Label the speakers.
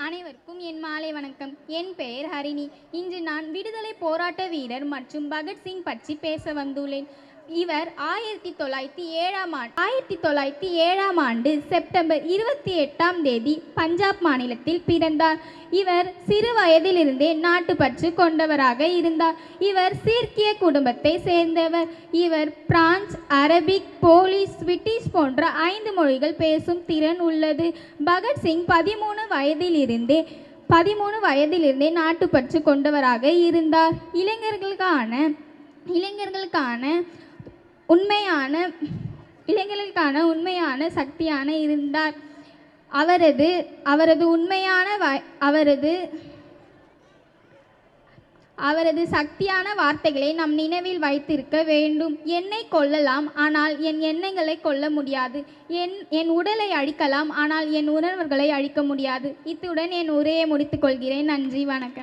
Speaker 1: அனைவருக்கும் என் மாலை வணக்கம். என் பெயர் ஹரிணி. இன்று நான் விடுதலை போராட்ட வீரர் மற்றும் பகத்சிங் பற்றி பேச வந்துள்ளேன். இவர் 1907ஆம் ஆண்டு செப்டம்பர் 28ஆம் தேதி பஞ்சாப் மாநிலத்தில் பிறந்தார். இவர் சிறு வயதிலிருந்தே நாட்டுப்பற்று கொண்டவராக இருந்தார். இவர் சீக்கிய குடும்பத்தை சேர்ந்தவர். இவர் பிரான்ஸ், அரபிக், போலிஷ், ஸ்வீடிஷ் போன்ற 5 மொழிகள் பேசும் திறன் உள்ளது. பகத்சிங் 13 வயதிலிருந்தே நாட்டுப்பற்று கொண்டவராக இருந்தார். இளைஞர்களுக்கான உண்மையான சக்தியான இருந்தார். அவரது சக்தியான வார்த்தைகளை நாம் நினைவில் வைத்திருக்க வேண்டும். என்னை கொல்லலாம், ஆனால் என் எண்ணங்களை கொல்ல முடியாது. என் உடலை அழிக்கலாம், ஆனால் என் உணர்வுகளை அழிக்க முடியாது. இத்துடன் என் உரையை முடித்துக் கொள்கிறேன். நன்றி, வணக்கம்.